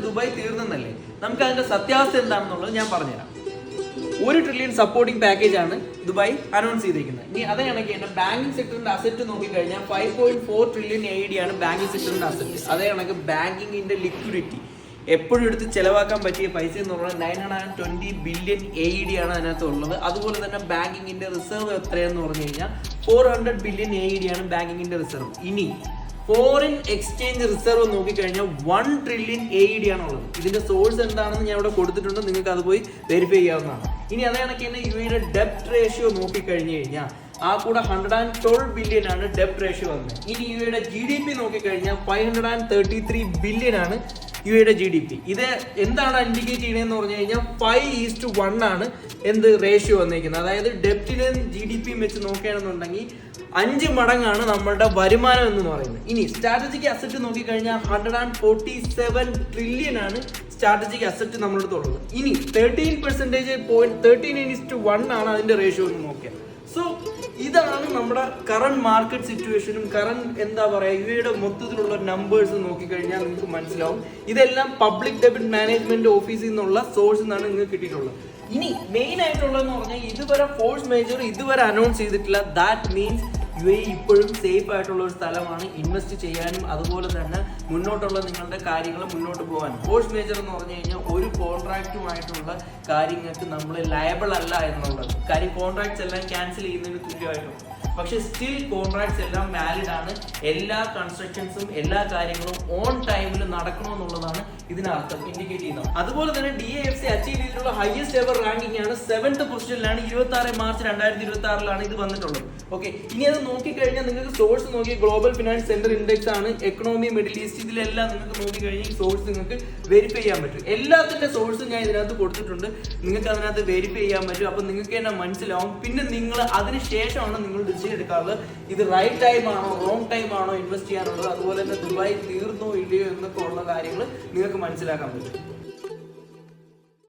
Dubai തീർന്നെന്നല്ലേ? നമുക്ക് അതിന്റെ സത്യാവസ്ഥ എന്താണെന്നുള്ളത് ഞാൻ പറഞ്ഞുതരാം. 1 ട്രില്യൺ സപ്പോർട്ടിംഗ് പാക്കേജ് ആണ് ദുബായ് അനൗൺസ് ചെയ്തിരിക്കുന്നത്. ഇനി അതേ കണക്ക് തന്നെ ബാങ്കിങ് സെക്ടറിന്റെ അസറ്റ് നോക്കിക്കഴിഞ്ഞാൽ 5.4 ട്രില്യൺ AED ആണ് ബാങ്കിങ് സെക്ടറിന്റെ അസറ്റ്. അതേ കണക്ക് ബാങ്കിങ്ങിന്റെ ലിക്വിഡിറ്റി എപ്പോഴും എടുത്ത് ചെലവാക്കാൻ പറ്റിയ പൈസ എന്ന് പറയുന്നത് 920 ബില്യൺ AED ആണ് അതിനകത്ത് ഉള്ളത്. അതുപോലെ തന്നെ ബാങ്കിങ്ങിന്റെ റിസർവ് എത്രയെന്ന് പറഞ്ഞു കഴിഞ്ഞാൽ 400 ബില്യൺ AED ആണ് ബാങ്കിങ്ങിന്റെ റിസർവ്. ഇനി ഫോറിൻ എക്സ്ചേഞ്ച് റിസർവ് നോക്കിക്കഴിഞ്ഞാൽ 1 ട്രില്യൺ AED ആണ് ഉള്ളത്. ഇതിന്റെ സോഴ്സ് എന്താണെന്ന് ഞാൻ ഇവിടെ കൊടുത്തിട്ടുണ്ട്, നിങ്ങൾക്ക് അത് പോയി വെരിഫൈ ചെയ്യാവുന്നതാണ്. ഇനി അതേ കണക്ക് തന്നെ യുഎയുടെ ഡെപ്റ്റ് റേഷ്യോ നോക്കിക്കഴിഞ്ഞു കഴിഞ്ഞാൽ ആ കൂടെ 112 ബില്യൺ ആണ് ഡെപ്റ്റ് റേഷ്യോ വന്നത്. ഇനി യുഎയുടെ GDP നോക്കിക്കഴിഞ്ഞാൽ 533 ബില്യൺ ആണ് യുഎയുടെ GDP. ഇത് എന്താണ് ഇൻഡിക്കേറ്റ് ചെയ്യണമെന്ന് പറഞ്ഞു കഴിഞ്ഞാൽ 5:1 ആണ് എന്ത് റേഷ്യോ വന്നിരിക്കുന്നത്. അതായത് ഡെപ്റ്റിലും GDPയും വെച്ച് നോക്കുകയാണെന്നുണ്ടെങ്കിൽ 5 മടങ്ങാണ് നമ്മളുടെ വരുമാനം എന്ന് പറയുന്നത്. ഇനി സ്ട്രാറ്റജിക് അസറ്റ് നോക്കിക്കഴിഞ്ഞാൽ 147 ട്രില്യൺ ആണ് സ്ട്രാറ്റജിക് അസറ്റ് നമ്മുടെ അടുത്തുള്ളത്. ഇനി 13% ആണ് അതിന്റെ റേഷ്യോ എന്ന് നോക്കിയാൽ. സോ ഇതാണ് നമ്മുടെ കറണ്ട് മാർക്കറ്റ് സിറ്റുവേഷനും കറണ്ട് എന്താ പറയുക യുഎയുടെ മൊത്തത്തിലുള്ള നമ്പേഴ്സ് നോക്കിക്കഴിഞ്ഞാൽ നിങ്ങൾക്ക് മനസ്സിലാവും. ഇതെല്ലാം പബ്ലിക് ഡെബിറ്റ് മാനേജ്മെന്റ് ഓഫീസിൽ നിന്നുള്ള സോഴ്സിൽ നിന്നാണ് നിങ്ങൾക്ക് കിട്ടിയിട്ടുള്ളത്. ഇനി മെയിൻ ആയിട്ടുള്ളതെന്ന് പറഞ്ഞാൽ ഇതുവരെ ഫോഴ്സ് മേജർ ഇതുവരെ അനൗൺസ് ചെയ്തിട്ടില്ല. ദാറ്റ് മീൻസ് യുഎഇ ഇപ്പോഴും സേഫ് ആയിട്ടുള്ള ഒരു സ്ഥലമാണ് ഇൻവെസ്റ്റ് ചെയ്യാനും അതുപോലെ തന്നെ മുന്നോട്ടുള്ള നിങ്ങളുടെ കാര്യങ്ങൾ മുന്നോട്ട് പോകാനും. ഫോഴ്സ് മേജർ എന്ന് പറഞ്ഞു കഴിഞ്ഞാൽ ഒരു കോൺട്രാക്റ്റുമായിട്ടുള്ള കാര്യങ്ങൾക്ക് നമ്മൾ ലയബിൾ അല്ല എന്നുള്ളത്. കാര്യം കോൺട്രാക്ട്സ് എല്ലാം ക്യാൻസൽ ചെയ്യുന്നതിന് തുല്യമായിട്ടുണ്ട്. പക്ഷെ സ്റ്റിൽ കോൺട്രാക്ട്സ് എല്ലാം വാലിഡ് ആണ്. എല്ലാ കൺസ്ട്രക്ഷൻസും എല്ലാ കാര്യങ്ങളും ഓൺ ടൈമിൽ നടക്കണമെന്നുള്ളതാണ് ഇതിനർത്ഥം ഇൻഡിക്കേറ്റ് ചെയ്യുന്നത്. അതുപോലെ തന്നെ DAFC അച്ചീവ് ചെയ്തിട്ടുള്ള ഹയസ്റ്റ് എവർ റാങ്കിങ് ആണ്. 7th പൊസിഷനിലാണ്. 26 മാർച്ച് 2026 ഇത് വന്നിട്ടുള്ളത്. ഓക്കെ, ഇനി അത് നോക്കിക്കഴിഞ്ഞാൽ നിങ്ങൾക്ക് സോഴ്സ് നോക്കി ഗ്ലോബൽ ഫിനാൻസ് സെന്റർ ഇൻഡെക്സ് ആണ്, എക്കണോമി, മിഡിൽ ഈസ്റ്റ്, ഇതിലെല്ലാം നിങ്ങൾക്ക് നോക്കിക്കഴിഞ്ഞാൽ ഈ സോഴ്സ് നിങ്ങൾക്ക് വെരിഫൈ ചെയ്യാൻ പറ്റും. എല്ലാത്തിന്റെ സോഴ്സും ഞാൻ ഇതിനകത്ത് കൊടുത്തിട്ടുണ്ട്, നിങ്ങൾക്ക് അതിനകത്ത് വെരിഫൈ ചെയ്യാൻ പറ്റും. അപ്പൊ നിങ്ങൾക്ക് തന്നെ മനസ്സിലാവും. പിന്നെ നിങ്ങൾ അതിനുശേഷമാണ് നിങ്ങൾ ഡിസിഷൻ എടുക്കാറുള്ളത്. ഇത് റൈറ്റ് ടൈം ആണോ റോങ് ടൈം ആണോ ഇൻവെസ്റ്റ് ചെയ്യാനുള്ളത്, അതുപോലെ തന്നെ ദുബായ് തീർന്നോ ഇല്ലയോ എന്നൊക്കെ ഉള്ള കാര്യങ്ങൾ നിങ്ങൾക്ക് മനസ്സിലാക്കാൻ പറ്റും.